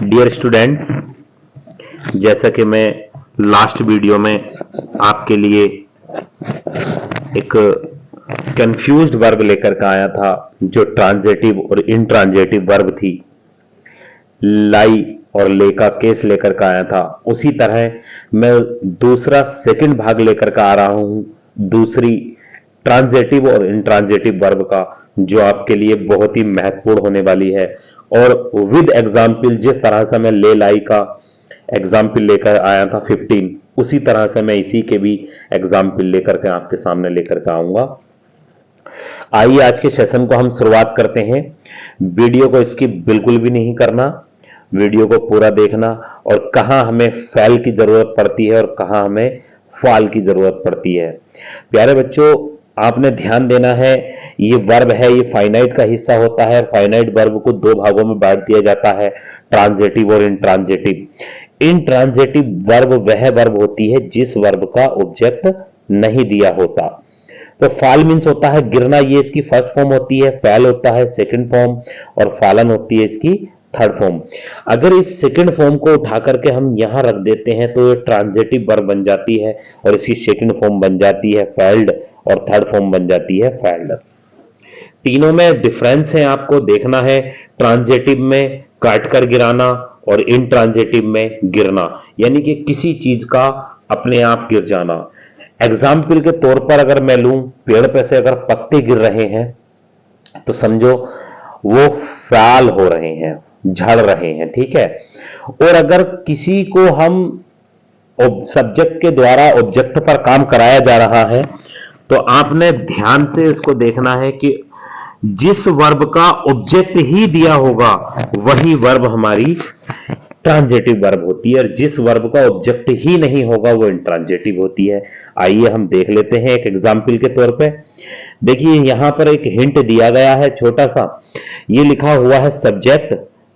Dear students, जैसा कि मैं लास्ट वीडियो में आपके लिए एक कंफ्यूज्ड वर्ब लेकर के आया था जो ट्रांजिटिव और इंट्रांजिटिव वर्ब थी, लाई और ले का केस लेकर के आया था। उसी तरह मैं दूसरा सेकंड भाग लेकर के आ रहा हूं, दूसरी ट्रांजिटिव और इंट्रांजिटिव वर्ब का, जो आपके लिए बहुत ही महत्वपूर्ण होने वाली है। और विद एग्जाम्पल, जिस तरह से मैं ले लाई का एग्जाम्पल लेकर आया था 15, उसी तरह से मैं इसी के भी एग्जाम्पल लेकर के आपके सामने लेकर के आऊंगा। आइए आज के सेशन को हम शुरुआत करते हैं। वीडियो को स्किप बिल्कुल भी नहीं करना, वीडियो को पूरा देखना और कहां हमें फैल की जरूरत पड़ती है और कहां हमें फाल की जरूरत पड़ती है। प्यारे बच्चों, आपने ध्यान देना है, ये वर्ब है, ये फाइनाइट का हिस्सा होता है। फाइनाइट वर्ब को दो भागों में बांट दिया जाता है, ट्रांजिटिव और इंट्रांजिटिव। इंट्रांजिटिव वर्ब वह वर्ब होती है जिस वर्ब का ऑब्जेक्ट नहीं दिया होता। तो फाल मीन्स होता है गिरना, ये इसकी फर्स्ट फॉर्म होती है। फैल होता है सेकंड फॉर्म और फालन होती है इसकी थर्ड फॉर्म। अगर इस सेकंड फॉर्म को उठा करके हम यहां रख देते हैं तो ये ट्रांजिटिव वर्ब बन जाती है और इसकी सेकंड फॉर्म बन जाती है फैल्ड और थर्ड फॉर्म बन जाती है फैल्ड। तीनों में डिफरेंस है, आपको देखना है। ट्रांजिटिव में काट कर गिराना और इंट्रांजिटिव में गिरना, यानी कि किसी चीज का अपने आप गिर जाना। एग्जाम्पल के तौर पर अगर मैं लूं, पेड़ पे से अगर पत्ते गिर रहे हैं तो समझो वो फैल हो रहे हैं, झड़ रहे हैं, ठीक है। और अगर किसी को हम सब्जेक्ट के द्वारा ऑब्जेक्ट पर काम कराया जा रहा है तो आपने ध्यान से इसको देखना है कि जिस वर्ब का ऑब्जेक्ट ही दिया होगा वही वर्ब हमारी ट्रांजिटिव वर्ब होती है और जिस वर्ब का ऑब्जेक्ट ही नहीं होगा वो इंट्रांजिटिव होती है। आइए हम देख लेते हैं एक एग्जाम्पल के तौर पे। देखिए यहां पर एक हिंट दिया गया है छोटा सा, ये लिखा हुआ है सब्जेक्ट,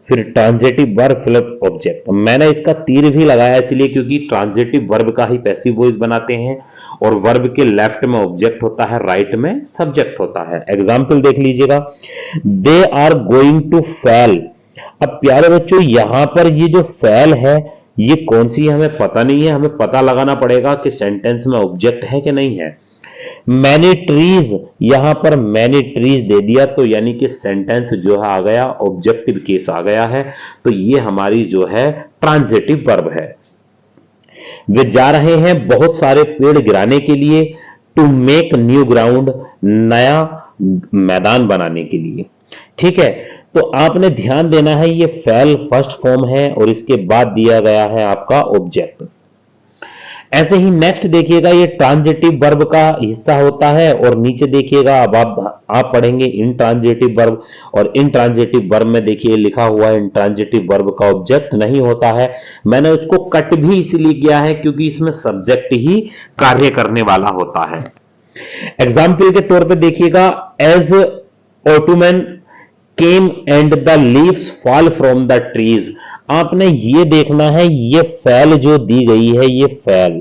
फिर ट्रांजिटिव वर्ब फिर ऑब्जेक्ट। मैंने इसका तीर भी लगाया इसलिए क्योंकि ट्रांजिटिव वर्ब का ही पैसिव वॉइस बनाते हैं और वर्ब के लेफ्ट में ऑब्जेक्ट होता है, राइट में सब्जेक्ट होता है। एग्जाम्पल देख लीजिएगा, they are going to fail. अब प्यारे बच्चों, यहां पर ये जो फेल है ये कौन सी है हमें पता नहीं है, हमें पता लगाना पड़ेगा कि सेंटेंस में ऑब्जेक्ट है कि नहीं है। मैनी ट्रीज, यहां पर मैनी ट्रीज दे दिया तो यानी कि सेंटेंस जो है आ गया, ऑब्जेक्टिव केस आ गया है, तो ये हमारी जो है ट्रांजिटिव वर्ब है। वे जा रहे हैं बहुत सारे पेड़ गिराने के लिए, टू मेक न्यू ग्राउंड, नया मैदान बनाने के लिए, ठीक है। तो आपने ध्यान देना है, ये फेल फर्स्ट फॉर्म है और इसके बाद दिया गया है आपका ऑब्जेक्ट। ऐसे ही नेक्स्ट देखिएगा, ये ट्रांजिटिव वर्ब का हिस्सा होता है और नीचे देखिएगा, अब आप पढ़ेंगे इंट्रांजिटिव वर्ब और इंट्रांजिटिव वर्ब में देखिए लिखा हुआ है इंट्रांजिटिव वर्ब का ऑब्जेक्ट नहीं होता है। मैंने उसको कट भी इसलिए किया है क्योंकि इसमें सब्जेक्ट ही कार्य करने वाला होता है। एग्जाम्पल के तौर पर देखिएगा, as autumn came and the leaves fall from the trees. आपने ये देखना है, ये फैल जो दी गई है ये फैल,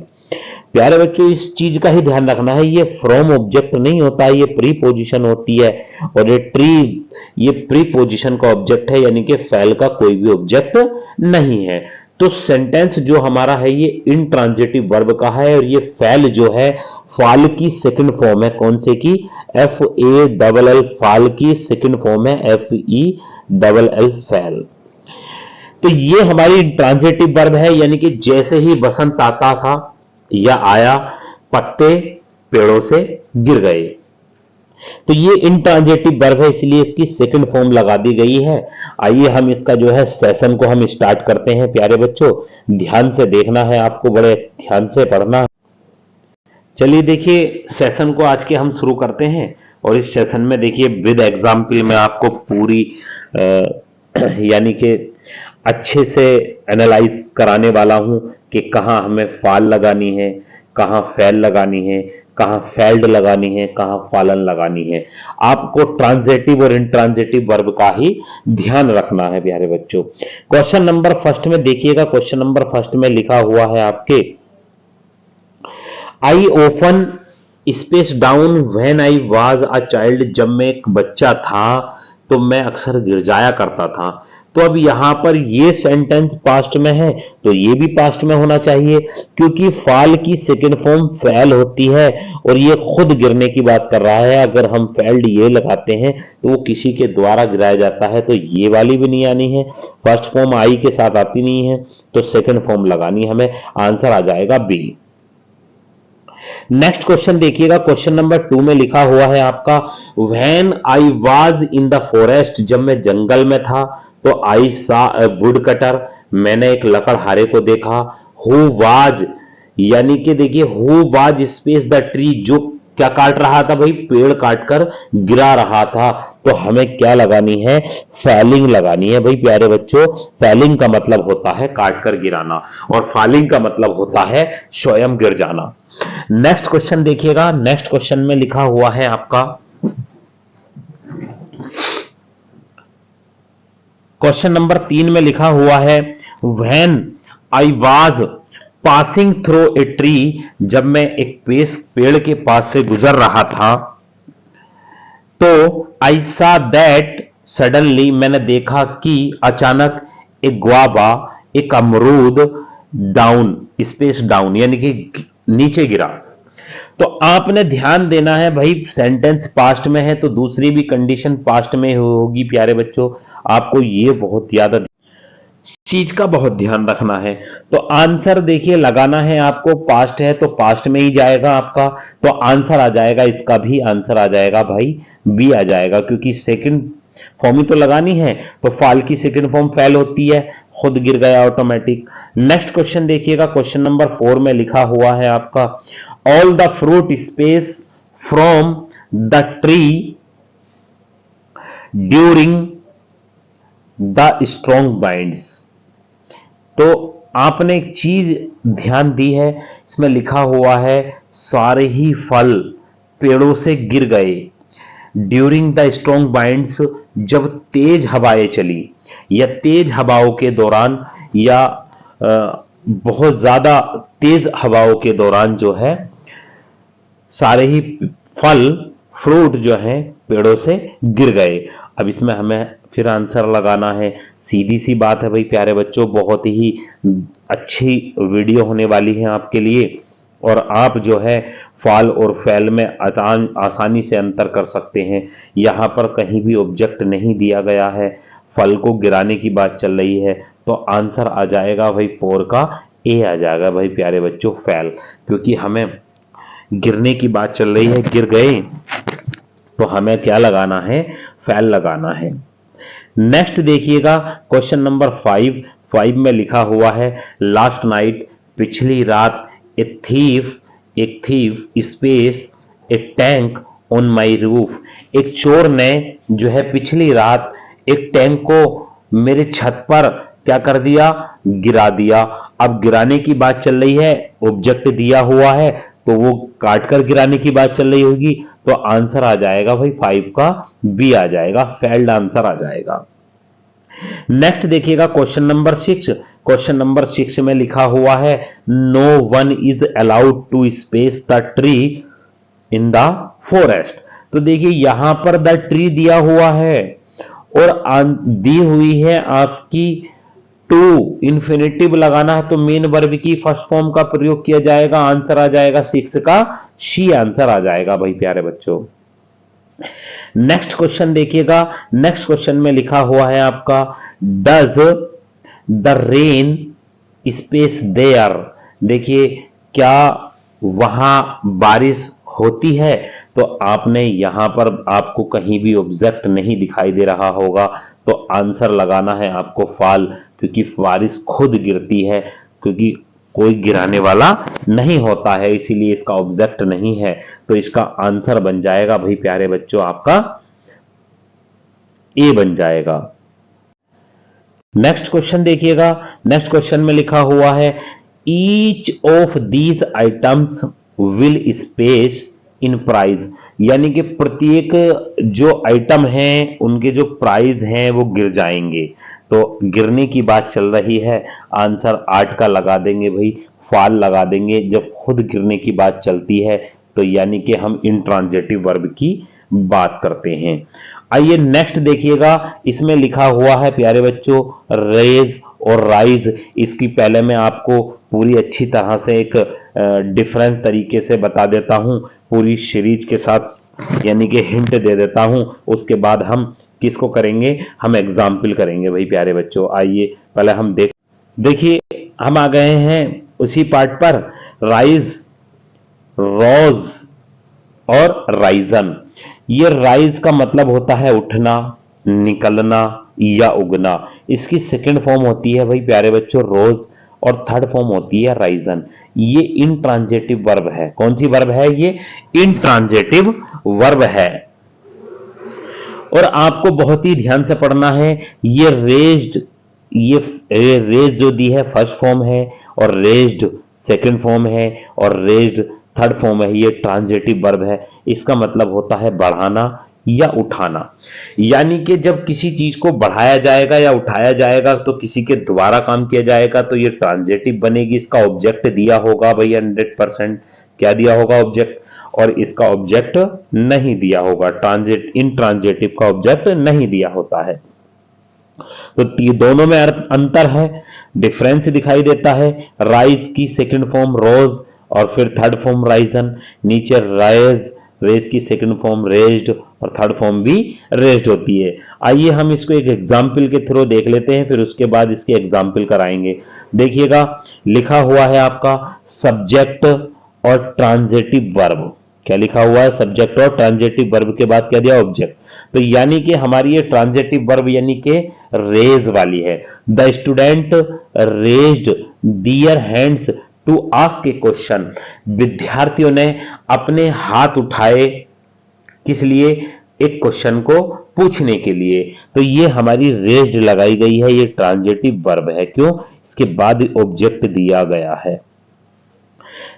प्यारे बच्चों इस चीज का ही ध्यान रखना है, ये फ्रॉम ऑब्जेक्ट नहीं होता है, ये प्रीपोजिशन होती है और ये ट्री ये प्रीपोजिशन का ऑब्जेक्ट है, यानी कि फैल का कोई भी ऑब्जेक्ट नहीं है। तो सेंटेंस जो हमारा है ये इंट्रांजिटिव वर्ब का है और ये फैल जो है फाल की सेकंड फॉर्म है। कौन से की? FALL, फाल की सेकंड फॉर्म है FELL, फैल। तो ये हमारी ट्रांजिटिव वर्ब है, यानी कि जैसे ही बसंत आता था या आया, पत्ते पेड़ों से गिर गए, तो ये इंट्रांजिटिव वर्ब है इसलिए इसकी सेकंड फॉर्म लगा दी गई है। आइए हम इसका जो है सेशन को हम स्टार्ट करते हैं। प्यारे बच्चों ध्यान से देखना है, आपको बड़े ध्यान से पढ़ना है। चलिए देखिए सेशन को आज के हम शुरू करते हैं और इस सेशन में देखिए विद एग्जाम्पल में आपको पूरी यानी कि अच्छे से एनालाइज कराने वाला हूं कि कहां हमें फाल लगानी है, कहां फैल लगानी है, कहां फैल्ड लगानी है, कहां फालन लगानी है। आपको ट्रांजिटिव और इंट्रांजिटिव वर्ब का ही ध्यान रखना है प्यारे बच्चों। क्वेश्चन नंबर फर्स्ट में देखिएगा, क्वेश्चन नंबर फर्स्ट में लिखा हुआ है आपके, I open space down when I was a child. जब मैं एक बच्चा था तो मैं अक्सर गिर जाया करता था। तो अब यहां पर ये सेंटेंस पास्ट में है तो ये भी पास्ट में होना चाहिए, क्योंकि फाल की सेकंड फॉर्म फेल होती है और ये खुद गिरने की बात कर रहा है। अगर हम फेल्ड ये लगाते हैं तो वो किसी के द्वारा गिराया जाता है, तो ये वाली भी नहीं आनी है, फर्स्ट फॉर्म आई के साथ आती नहीं है, तो सेकंड फॉर्म लगानी हमें। आंसर आ जाएगा बी। नेक्स्ट क्वेश्चन देखिएगा, क्वेश्चन नंबर 2 में लिखा हुआ है आपका, when I was in the forest, जब मैं जंगल में था, तो आई सा अ वुड कटर, मैंने एक लकड़हारे को देखा। हु वाज, यानी कि देखिए who was space the tree, जो क्या काट रहा था भाई, पेड़ काटकर गिरा रहा था। तो हमें क्या लगानी है, फैलिंग लगानी है भाई प्यारे बच्चों। फैलिंग का मतलब होता है काटकर गिराना और फॉलिंग का मतलब होता है स्वयं गिर जाना। नेक्स्ट क्वेश्चन देखिएगा, नेक्स्ट क्वेश्चन में लिखा हुआ है आपका, क्वेश्चन नंबर 3 में लिखा हुआ है, when I was passing through a tree, जब मैं एक पेड़ के पास से गुजर रहा था, तो आई सा दैट सडनली, मैंने देखा कि अचानक, एक ग्वाबा, एक अमरूद, डाउन स्पेस डाउन, यानी कि नीचे गिरा। तो आपने ध्यान देना है भाई, सेंटेंस पास्ट में है तो दूसरी भी कंडीशन पास्ट में होगी प्यारे बच्चों। आपको ये बहुत ज्यादा चीज का बहुत ध्यान रखना है। तो आंसर देखिए लगाना है आपको, पास्ट है तो पास्ट में ही जाएगा आपका, तो आंसर आ जाएगा, इसका भी आंसर आ जाएगा भाई बी आ जाएगा, क्योंकि सेकंड फॉर्म ही तो लगानी है। तो फाल की सेकंड फॉर्म फेल होती है, खुद गिर गया ऑटोमेटिक। नेक्स्ट क्वेश्चन देखिएगा, क्वेश्चन नंबर 4 में लिखा हुआ है आपका, all the fruit space from the tree during the strong binds. तो आपने एक चीज ध्यान दी है, इसमें लिखा हुआ है सारे ही फल पेड़ों से गिर गए ड्यूरिंग द स्ट्रॉन्ग बाइंड्स, जब तेज हवाएं चली या तेज हवाओं के दौरान, या बहुत ज्यादा तेज हवाओं के दौरान जो है सारे ही फल फ्रूट जो है पेड़ों से गिर गए। अब इसमें हमें फिर आंसर लगाना है, सीधी सी बात है भाई प्यारे बच्चों, बहुत ही अच्छी वीडियो होने वाली है आपके लिए, और आप जो है फाल और फैल में आसानी से अंतर कर सकते हैं। यहां पर कहीं भी ऑब्जेक्ट नहीं दिया गया है, फल को गिराने की बात चल रही है, तो आंसर आ जाएगा भाई 4 का ए आ जाएगा भाई प्यारे बच्चों, फैल, क्योंकि हमें गिरने की बात चल रही है, गिर गए, तो हमें क्या लगाना है, फैल लगाना है। नेक्स्ट देखिएगा, क्वेश्चन नंबर 5 में लिखा हुआ है, लास्ट नाइट, पिछली रात, एक thief space A tank on my roof, एक चोर ने जो है पिछली रात एक टैंक को मेरे छत पर क्या कर दिया, गिरा दिया। अब गिराने की बात चल रही है, ऑब्जेक्ट दिया हुआ है, तो वो काटकर गिराने की बात चल रही होगी, तो आंसर आ जाएगा भाई 5 का बी आ जाएगा, फेल्ड आंसर आ जाएगा। नेक्स्ट देखिएगा, क्वेश्चन नंबर 6, क्वेश्चन नंबर 6 में लिखा हुआ है, no one is allowed to space the tree in the forest. तो देखिए यहां पर द ट्री दिया हुआ है और दी हुई है आपकी टू, इन्फिनेटिव लगाना है तो मेन वर्ब की फर्स्ट फॉर्म का प्रयोग किया जाएगा। आंसर आ जाएगा 6 का शी आंसर आ जाएगा भाई प्यारे बच्चों। नेक्स्ट क्वेश्चन देखिएगा, नेक्स्ट क्वेश्चन में लिखा हुआ है आपका, does the rain space there, देखिए क्या वहां बारिश होती है, तो आपने यहां पर आपको कहीं भी ऑब्जेक्ट नहीं दिखाई दे रहा होगा, तो आंसर लगाना है आपको फॉल, क्योंकि बारिश खुद गिरती है, क्योंकि कोई गिराने वाला नहीं होता है, इसीलिए इसका ऑब्जेक्ट नहीं है, तो इसका आंसर बन जाएगा भाई प्यारे बच्चों आपका ए बन जाएगा। नेक्स्ट क्वेश्चन देखिएगा, नेक्स्ट क्वेश्चन में लिखा हुआ है, each of these items will space in price, यानी कि प्रत्येक जो आइटम हैं उनके जो प्राइज हैं वो गिर जाएंगे। तो गिरने की बात चल रही है, आंसर 8 का लगा देंगे भाई, फॉल लगा देंगे। जब खुद गिरने की बात चलती है तो यानी कि हम इंट्रांजिटिव वर्ब की बात करते हैं। आइए नेक्स्ट देखिएगा, इसमें लिखा हुआ है प्यारे बच्चों रेज और राइज। इसकी पहले मैं आपको पूरी अच्छी तरह से एक डिफरेंट तरीके से बता देता हूं, पूरी सीरीज के साथ, यानी कि हिंट दे देता हूं। उसके बाद हम किसको करेंगे, हम एग्जाम्पल करेंगे भाई प्यारे बच्चों। आइए पहले हम देखिए हम आ गए हैं उसी पार्ट पर, राइज, रोज और राइजन। ये राइज का मतलब होता है उठना, निकलना या उगना। इसकी सेकंड फॉर्म होती है भाई प्यारे बच्चों रोज, और थर्ड फॉर्म होती है राइजन। ये इनट्रांजिटिव वर्ब है। कौन सी वर्ब है ये, इनट्रांजिटिव वर्ब है। और आपको बहुत ही ध्यान से पढ़ना है, ये रेज्ड, ये रेज जो दी है फर्स्ट फॉर्म है, और रेज्ड सेकंड फॉर्म है, और रेज्ड थर्ड फॉर्म है। ये ट्रांजिटिव वर्ब है। इसका मतलब होता है बढ़ाना या उठाना। यानी कि जब किसी चीज को बढ़ाया जाएगा या उठाया जाएगा तो किसी के द्वारा काम किया जाएगा तो ये ट्रांजिटिव बनेगी। इसका ऑब्जेक्ट दिया होगा भाई 100%, क्या दिया होगा ऑब्जेक्ट, और इसका ऑब्जेक्ट नहीं दिया होगा। इनट्रांजिटिव का ऑब्जेक्ट नहीं दिया होता है। तो दोनों में अंतर है, डिफरेंस दिखाई देता है। राइज की सेकंड फॉर्म रोज और फिर थर्ड फॉर्म राइजन। नीचे रेज, रेज की सेकंड फॉर्म रेज्ड और थर्ड फॉर्म भी रेज्ड होती है। आइए हम इसको एक एग्जाम्पल के थ्रू देख लेते हैं, फिर उसके बाद इसके एग्जाम्पल कराएंगे। देखिएगा लिखा हुआ है आपका सब्जेक्ट और ट्रांजिटिव वर्ब। क्या लिखा हुआ है, सब्जेक्ट और ट्रांजिटिव वर्ब के बाद क्या दिया, ऑब्जेक्ट। तो यानी कि हमारी ये ट्रांजिटिव वर्ब यानी कि रेज वाली है। The student raised their hands to ask a question. विद्यार्थियों ने अपने हाथ उठाए, किस लिए, एक क्वेश्चन को पूछने के लिए। तो ये हमारी रेज्ड लगाई गई है, ये ट्रांजिटिव वर्ब है। क्यों, इसके बाद ऑब्जेक्ट दिया गया है।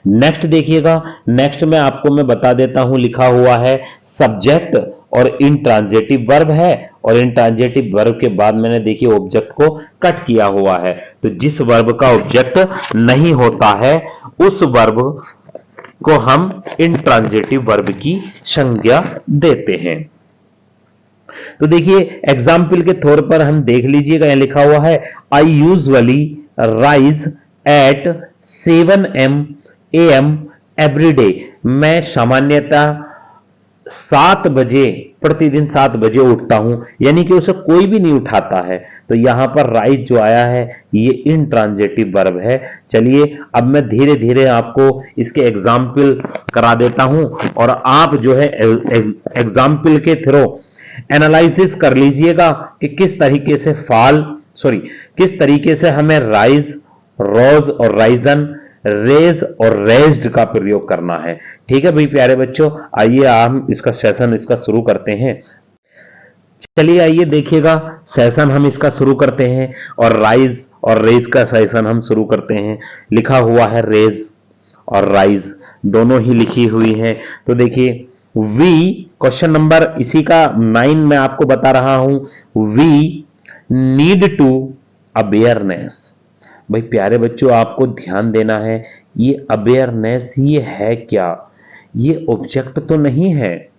नेक्स्ट देखिएगा, नेक्स्ट में आपको मैं बता देता हूं, लिखा हुआ है सब्जेक्ट और इनट्रांजिटिव वर्ब है, और इनट्रांजिटिव वर्ब के बाद मैंने देखिए ऑब्जेक्ट को कट किया हुआ है। तो जिस वर्ब का ऑब्जेक्ट नहीं होता है उस वर्ब को हम इनट्रांजिटिव वर्ब की संज्ञा देते हैं। तो देखिए एग्जाम्पल के तौर पर हम देख लीजिएगा, यहां लिखा हुआ है I usually rise at 7 AM every day. मैं सामान्यतः 7 बजे, प्रतिदिन 7 बजे उठता हूं। यानी कि उसे कोई भी नहीं उठाता है। तो यहां पर राइज जो आया है ये इनट्रांजिटिव वर्ब है। चलिए अब मैं धीरे धीरे आपको इसके एग्जाम्पल करा देता हूं, और आप जो है एग्जाम्पल के थ्रू एनालिसिस कर लीजिएगा कि किस तरीके से किस तरीके से हमें राइज, रोज और राइजन, रेज और रेज्ड का प्रयोग करना है। ठीक है भाई प्यारे बच्चों, आइए हम इसका सेशन शुरू करते हैं। चलिए आइए देखिएगा, सेशन हम इसका शुरू करते हैं, और राइज और रेज का सेशन हम शुरू करते हैं। लिखा हुआ है रेज और राइज, दोनों ही लिखी हुई है। तो देखिए वी, क्वेश्चन नंबर इसी का 9 मैं आपको बता रहा हूं। We need to awareness. भाई प्यारे बच्चों आपको ध्यान देना है, ये अवेयरनेस ये है क्या, ये ऑब्जेक्ट तो नहीं है,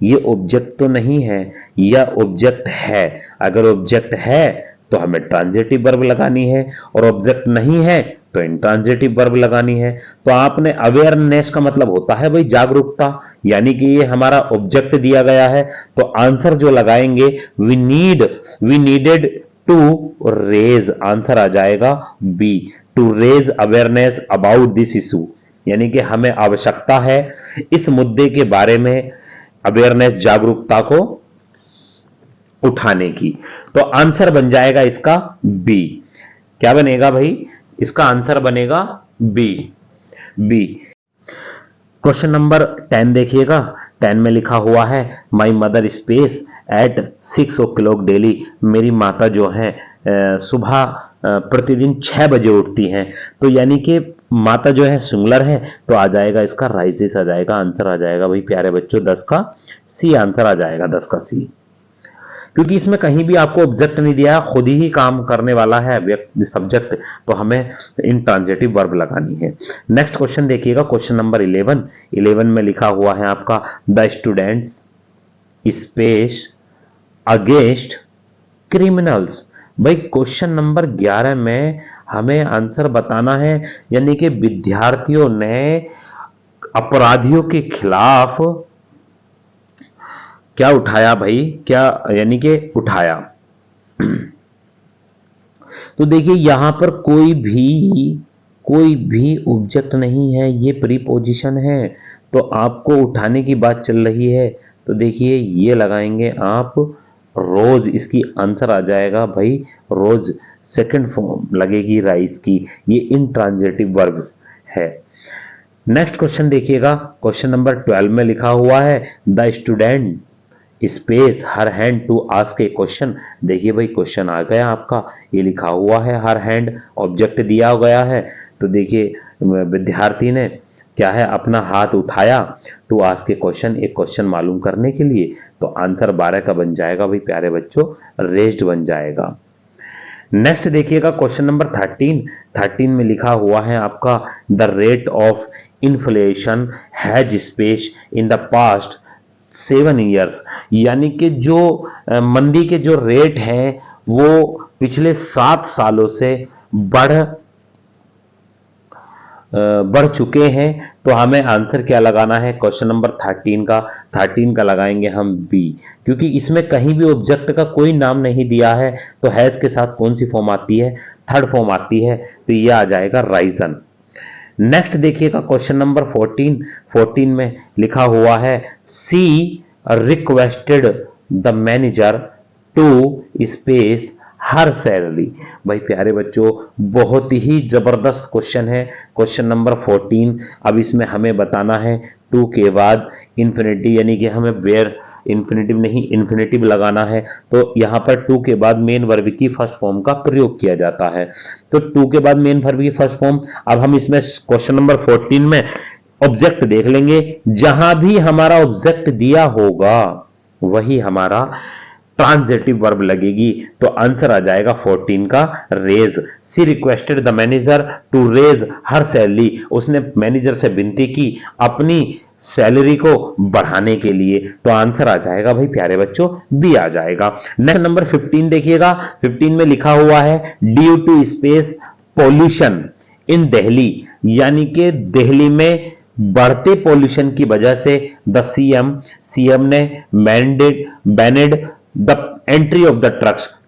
ये ऑब्जेक्ट तो नहीं है, या ऑब्जेक्ट है। अगर ऑब्जेक्ट है तो हमें ट्रांजिटिव वर्ब लगानी है, और ऑब्जेक्ट नहीं है तो इनट्रांजिटिव वर्ब लगानी है। तो आपने अवेयरनेस का मतलब होता है भाई जागरूकता, यानी कि ये हमारा ऑब्जेक्ट दिया गया है। तो आंसर जो लगाएंगे we needed to raise, answer आ जाएगा B, to raise awareness about this issue. यानी कि हमें आवश्यकता है इस मुद्दे के बारे में अवेयरनेस, जागरूकता को उठाने की। तो आंसर बन जाएगा इसका बी। क्या बनेगा भाई, इसका आंसर बनेगा बी। क्वेश्चन नंबर 10 देखिएगा, 10 में लिखा हुआ है my mother space at 6 o'clock daily. मेरी माता जो है सुबह प्रतिदिन 6 बजे उठती हैं। तो यानी कि माता जो है सिंगुलर है, तो आ जाएगा इसका राइजेस आ जाएगा, आंसर आ जाएगा भाई प्यारे बच्चों 10 का सी, आंसर आ जाएगा 10 का सी। क्योंकि इसमें कहीं भी आपको ऑब्जेक्ट नहीं दिया, खुद ही काम करने वाला है सब्जेक्ट, तो हमें इनट्रांजिटिव वर्ब लगानी है। नेक्स्ट क्वेश्चन देखिएगा, क्वेश्चन नंबर 11 में लिखा हुआ है आपका the students space against criminals. भाई क्वेश्चन नंबर 11 में हमें आंसर बताना है, यानी कि विद्यार्थियों ने अपराधियों के खिलाफ क्या उठाया भाई, क्या यानी कि उठाया। तो देखिए यहां पर कोई भी ऑब्जेक्ट नहीं है, ये प्रीपोजिशन है, तो आपको उठाने की बात चल रही है। तो देखिए ये लगाएंगे आप रोज, इसकी आंसर आ जाएगा भाई रोज, सेकंड फॉर्म लगेगी राइस की, ये इंट्रांजिटिव वर्ब है। नेक्स्ट क्वेश्चन देखिएगा, क्वेश्चन नंबर 12 में लिखा हुआ है the student space her hand to ask a question. देखिए भाई क्वेश्चन आ गया आपका, ये लिखा हुआ है हर हैंड, ऑब्जेक्ट दिया गया है। तो देखिए विद्यार्थी ने क्या है, अपना हाथ उठाया टू आस्क ए क्वेश्चन, एक क्वेश्चन मालूम करने के लिए। तो आंसर 12 का बन जाएगा भाई प्यारे बच्चों, रेज्ड बन जाएगा। नेक्स्ट देखिएगा क्वेश्चन नंबर 13 में लिखा हुआ है आपका the rate of inflation has space in the past 7 years, यानी कि जो मंदी के जो रेट हैं वो पिछले 7 सालों से बढ़ चुके हैं। तो हमें आंसर क्या लगाना है क्वेश्चन नंबर 13 का लगाएंगे हम बी, क्योंकि इसमें कहीं भी ऑब्जेक्ट का कोई नाम नहीं दिया है। तो हैज के साथ कौन सी फॉर्म आती है, थर्ड फॉर्म आती है, तो ये आ जाएगा राइजन। नेक्स्ट देखिएगा क्वेश्चन नंबर 14 में लिखा हुआ है she requested the manager to space her salary. भाई प्यारे बच्चों बहुत ही जबरदस्त क्वेश्चन है, क्वेश्चन नंबर 14। अब इसमें हमें बताना है टू के बाद इन्फिनिटिव, यानी कि हमें वेयर इन्फिनिटिव नहीं इन्फिनिटिव लगाना है। तो यहां पर टू के बाद मेन वर्ब की फर्स्ट फॉर्म का प्रयोग किया जाता है। तो टू के बाद मेन वर्ब की फर्स्ट फॉर्म, अब हम इसमें क्वेश्चन नंबर 14 में ऑब्जेक्ट देख लेंगे, जहां भी हमारा ऑब्जेक्ट दिया होगा वही हमारा ट्रांजिटिव वर्ब लगेगी। तो आंसर आ जाएगा 14 का raise. She requested the manager to raise her salary, उसने मैनेजर से विनती की अपनी सैलरी को बढ़ाने के लिए। तो आंसर आ जाएगा भाई प्यारे बच्चों बी आ जाएगा। नेक्स्ट नंबर 15 देखिएगा, 15 में लिखा हुआ है due to space pollution in Delhi, यानी कि दिल्ली में बढ़ते पॉल्यूशन की वजह से द सीएम ने बैनेड द एंट्री ऑफ द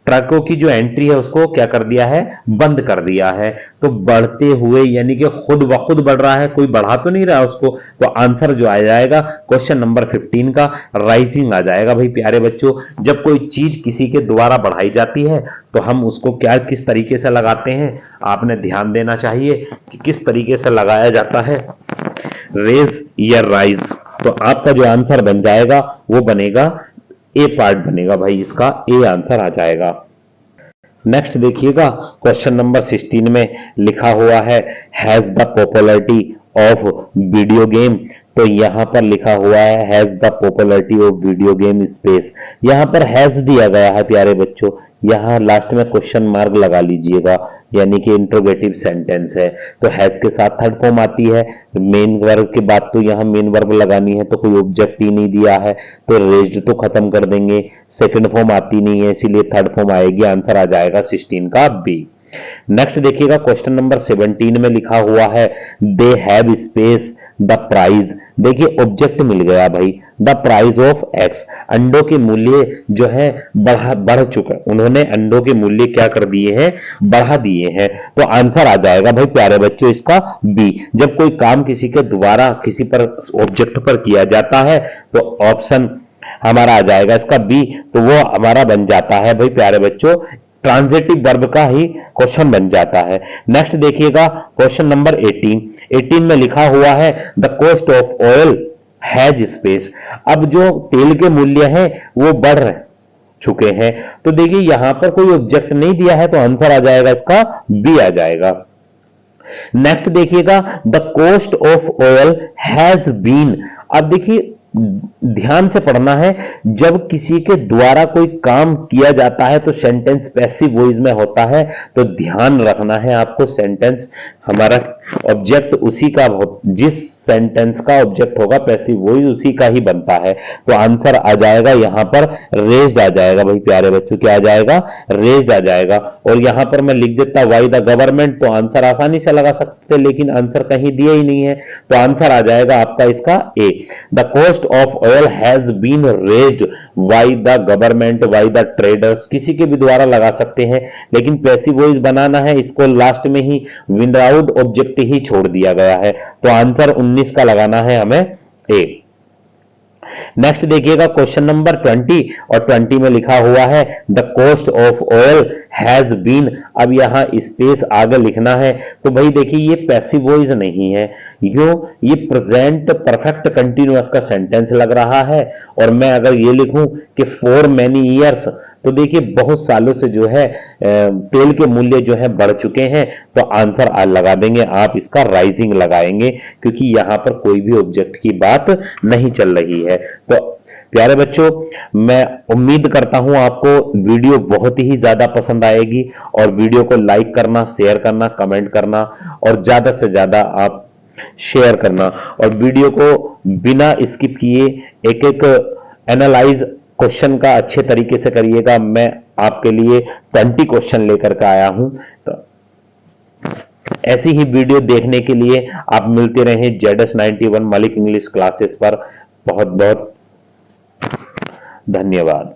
ट्रकों की जो एंट्री है उसको क्या कर दिया है, बंद कर दिया है। तो बढ़ते हुए यानी कि खुद ब खुद बढ़ रहा है, कोई बढ़ा तो नहीं रहा उसको। तो आंसर जो आ जाएगा क्वेश्चन नंबर 15 का राइजिंग आ जाएगा भाई प्यारे बच्चों। जब कोई चीज किसी के द्वारा बढ़ाई जाती है तो हम उसको क्या किस तरीके से लगाते हैं, आपने ध्यान देना चाहिए कि किस तरीके से लगाया जाता है, रेज या राइज। तो आपका जो आंसर बन जाएगा वो बनेगा ए पार्ट बनेगा भाई, इसका ए आंसर आ जाएगा। नेक्स्ट देखिएगा क्वेश्चन नंबर 16 में लिखा हुआ है has the popularity of video game. तो यहां पर लिखा हुआ है has the popularity of video game space, यहां पर हैज दिया गया है प्यारे बच्चों, यहां लास्ट में क्वेश्चन मार्क लगा लीजिएगा, यानी कि इंट्रोगेटिव सेंटेंस है। तो हैज के साथ थर्ड फॉर्म आती है, मेन वर्ब के बाद तो यहां मेन वर्ब लगानी है, तो कोई ऑब्जेक्ट ही नहीं दिया है तो रेज्ड तो खत्म कर देंगे, सेकंड फॉर्म आती नहीं है इसीलिए थर्ड फॉर्म आएगी। आंसर आ जाएगा 16 का बी। नेक्स्ट देखिएगा क्वेश्चन नंबर 17 में लिखा हुआ है they have space the prize. देखिए ऑब्जेक्ट मिल गया भाई, द प्राइज ऑफ एक्स, अंडों के मूल्य जो है बढ़ चुका, उन्होंने अंडों के मूल्य क्या कर दिए हैं, बढ़ा दिए हैं। तो आंसर आ जाएगा भाई प्यारे बच्चों इसका बी। जब कोई काम किसी के द्वारा किसी पर ऑब्जेक्ट पर किया जाता है तो ऑप्शन हमारा आ जाएगा इसका बी, तो वो हमारा बन जाता है भाई प्यारे बच्चों ट्रांजिटिव वर्ब का ही क्वेश्चन बन जाता है। नेक्स्ट देखिएगा क्वेश्चन नंबर 18 में लिखा हुआ है the cost of oil has space. अब जो तेल के मूल्य हैं वो बढ़ चुके हैं, तो देखिए यहां पर कोई ऑब्जेक्ट नहीं दिया है तो आंसर आ जाएगा इसका बी आ जाएगा। नेक्स्ट देखिएगा the cost of oil has been. अब देखिए ध्यान से पढ़ना है, जब किसी के द्वारा कोई काम किया जाता है तो सेंटेंस पैसिव वॉइस में होता है, तो ध्यान रखना है आपको, सेंटेंस हमारा ऑब्जेक्ट उसी का, जिस सेंटेंस का ऑब्जेक्ट होगा पैसिव वॉइस उसी का ही बनता है। तो आंसर आ जाएगा यहां पर रेज्ड आ जाएगा भाई प्यारे बच्चों, क्या आ जाएगा, रेज्ड आ जाएगा। और यहां पर मैं लिख देता वाई द गवर्नमेंट, तो आंसर आसानी से लगा सकते थे, लेकिन आंसर कहीं दिया ही नहीं है, तो आंसर आ जाएगा आपका इसका A. The cost of oil has been raised by the government, by the traders, किसी के भी द्वारा लगा सकते हैं, लेकिन पैसिव वॉइस बनाना है, इसको लास्ट में ही विदाउट ऑब्जेक्ट ही छोड़ दिया गया है। तो आंसर 19 का लगाना है हमें ए। नेक्स्ट देखिएगा क्वेश्चन नंबर 20, और 20 में लिखा हुआ है the cost of oil has been, अब यहां स्पेस आगे लिखना है। तो भाई देखिए ये पैसिव वॉइस नहीं है, ये प्रेजेंट परफेक्ट कंटिन्यूअस का सेंटेंस लग रहा है। और मैं अगर ये लिखूं कि फॉर मेनी ईयर्स, तो देखिए बहुत सालों से जो है तेल के मूल्य जो है बढ़ चुके हैं, तो आंसर लगा देंगे आप इसका राइजिंग लगाएंगे, क्योंकि यहां पर कोई भी ऑब्जेक्ट की बात नहीं चल रही है। तो प्यारे बच्चों, मैं उम्मीद करता हूं आपको वीडियो बहुत ही ज्यादा पसंद आएगी, और वीडियो को लाइक करना, शेयर करना, कमेंट करना, और ज्यादा से ज्यादा आप शेयर करना, और वीडियो को बिना स्किप किए एक एक एनालाइज क्वेश्चन का अच्छे तरीके से करिएगा। मैं आपके लिए 20 क्वेश्चन लेकर के आया हूं, तो ऐसी ही वीडियो देखने के लिए आप मिलते रहें ZS91 मलिक इंग्लिश क्लासेस पर। बहुत बहुत धन्यवाद।